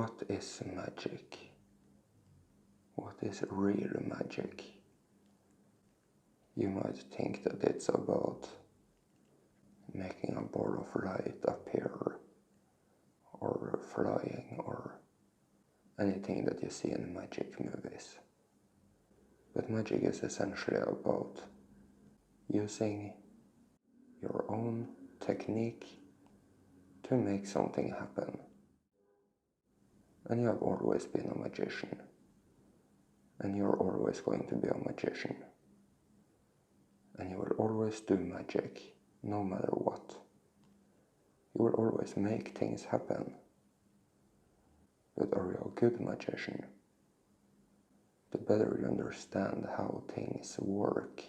what is magic? What is real magic? You might think that it's about making a ball of light appear, or flying, or anything that you see in magic movies. But magic is essentially about using your own technique to make something happen. And you have always been a magician. And you're always going to be a magician. And you will always do magic, no matter what. You will always make things happen. But are you a good magician? The better you understand how things work,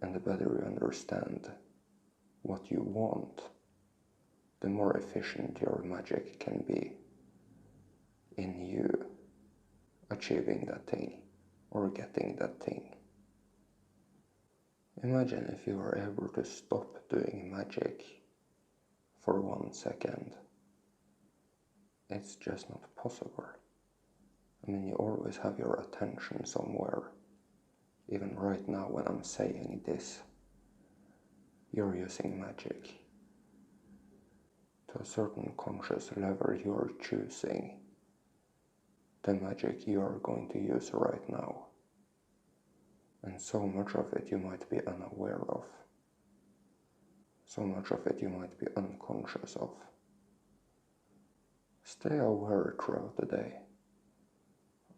and the better you understand what you want, the more efficient your magic can be in you achieving that thing or getting that thing. Imagine if you were able to stop doing magic for 1 second. It's just not possible. I mean, you always have your attention somewhere. Even right now when I'm saying this, you're using magic. To a certain conscious level, you're choosing the magic you're going to use right now. And so much of it you might be unaware of. So much of it you might be unconscious of. Stay aware throughout the day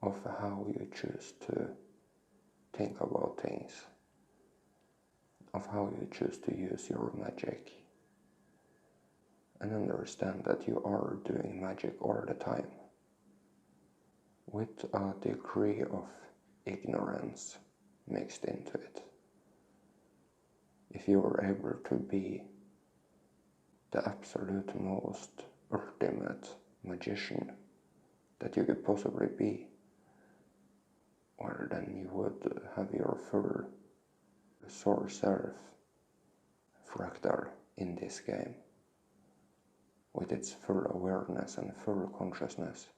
of how you choose to think about things, of how you choose to use your magic, and understand that you are doing magic all the time, with a degree of ignorance mixed into it. If you were able to be the absolute most ultimate magician that you could possibly be, well, then you would have your full source self fractal in this game, with its full awareness and full consciousness.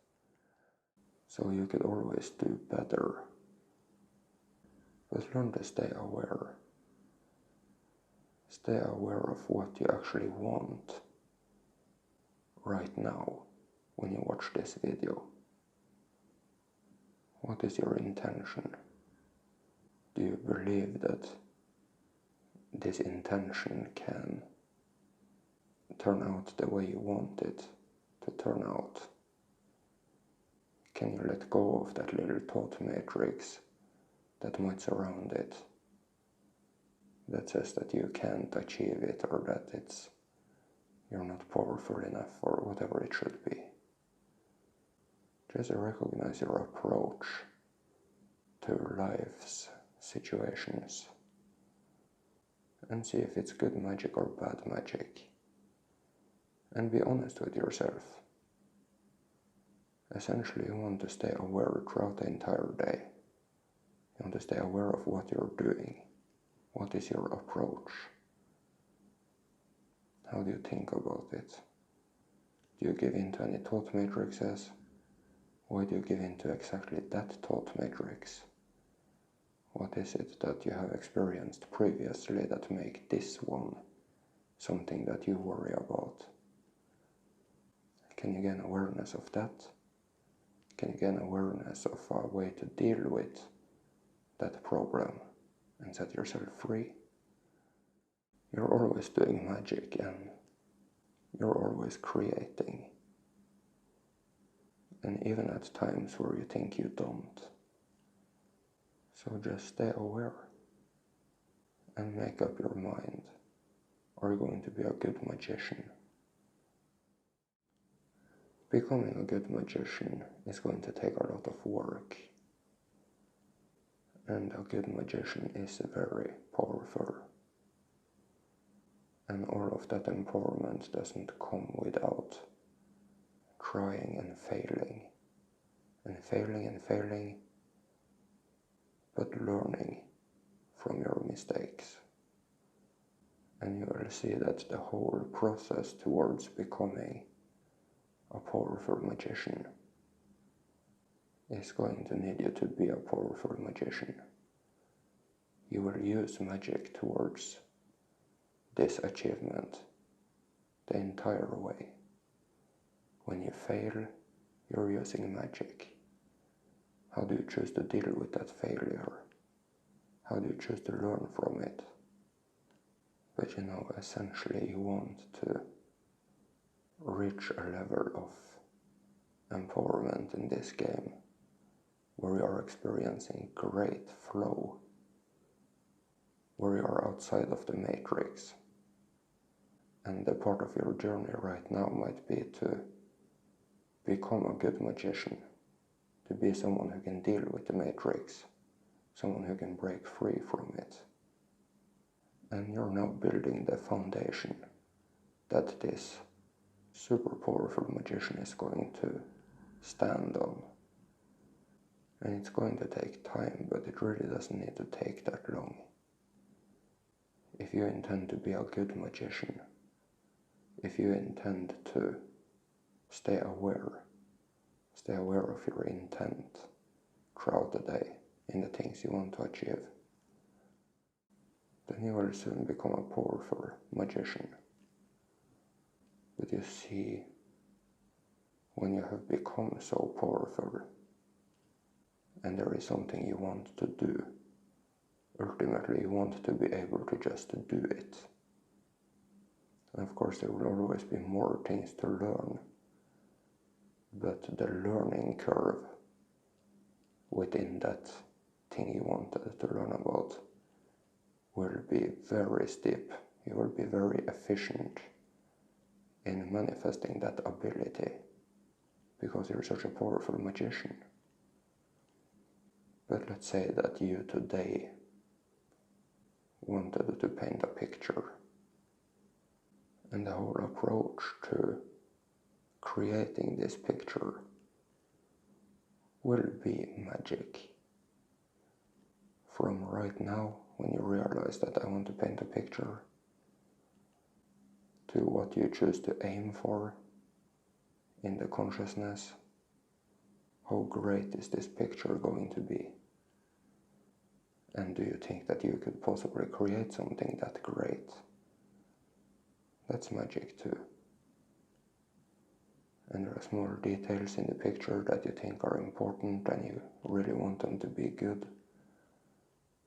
So you could always do better. But learn to stay aware. Stay aware of what you actually want right now when you watch this video. What is your intention? Do you believe that this intention can turn out the way you want it to turn out? Can you let go of that little thought matrix that might surround it, that says that you can't achieve it, or that you're not powerful enough, or whatever it should be? Just recognize your approach to life's situations and see if it's good magic or bad magic, and be honest with yourself. Essentially, you want to stay aware throughout the entire day. You want to stay aware of what you're doing. What is your approach? How do you think about it? Do you give in to any thought matrices? Why do you give in to exactly that thought matrix? What is it that you have experienced previously that make this one something that you worry about? Can you gain awareness of that? Can you gain awareness of a way to deal with that problem and set yourself free? You're always doing magic, and you're always creating. And even at times where you think you don't. So just stay aware and make up your mind. Are you going to be a good magician? Becoming a good magician is going to take a lot of work. And a good magician is very powerful. And all of that empowerment doesn't come without trying and failing, but learning from your mistakes. And you will see that the whole process towards becoming a powerful magician is going to need you to be a powerful magician. You will use magic towards this achievement the entire way. When you fail, you're using magic. How do you choose to deal with that failure? How do you choose to learn from it? But essentially you want to reach a level of empowerment in this game where you are experiencing great flow, where you are outside of the matrix. And the part of your journey right now might be to become a good magician, to be someone who can deal with the matrix, someone who can break free from it. And you're now building the foundation that this super powerful magician is going to stand on. And it's going to take time, but it really doesn't need to take that long. If you intend to be a good magician, if you intend to stay aware of your intent throughout the day in the things you want to achieve, then you will soon become a powerful magician. But you see, when you have become so powerful and there is something you want to do, ultimately you want to be able to just do it. And of course there will always be more things to learn, but the learning curve within that thing you wanted to learn about will be very steep. You will be very efficient in manifesting that ability because you're such a powerful magician. But let's say that you today wanted to paint a picture, and the whole approach to creating this picture will be magic. From right now, when you realize that I want to paint a picture, to what you choose to aim for in the consciousness. How great is this picture going to be? And do you think that you could possibly create something that great? That's magic too. And there are small details in the picture that you think are important and you really want them to be good.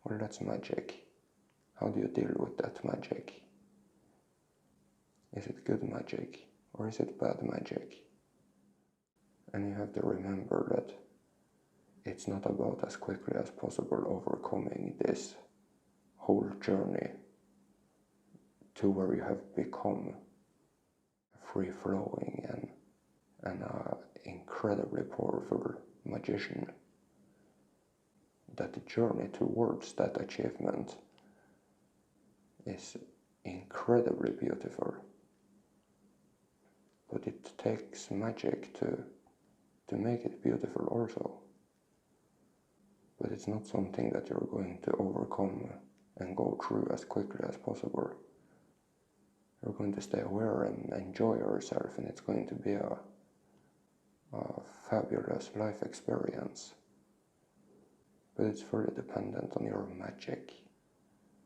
Well, that's magic. How do you deal with that magic? Is it good magic or is it bad magic? And you have to remember that it's not about as quickly as possible overcoming this whole journey to where you have become free-flowing and an incredibly powerful magician. That the journey towards that achievement is incredibly beautiful. But it takes magic to make it beautiful also. But it's not something that you're going to overcome and go through as quickly as possible. You're going to stay aware and enjoy yourself, and it's going to be a fabulous life experience. But it's fully dependent on your magic.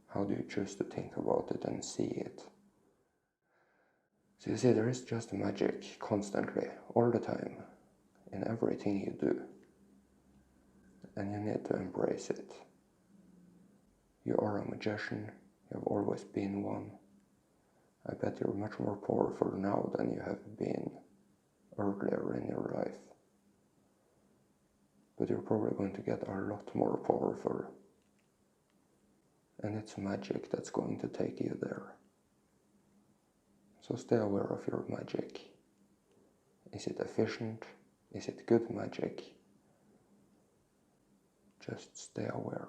How do you choose to think about it and see it? So you see, there is just magic constantly, all the time, in everything you do. And you need to embrace it. You are a magician, you have always been one. I bet you're much more powerful now than you have been earlier in your life. But you're probably going to get a lot more powerful. And it's magic that's going to take you there. So stay aware of your magic. Is it efficient? Is it good magic? Just stay aware.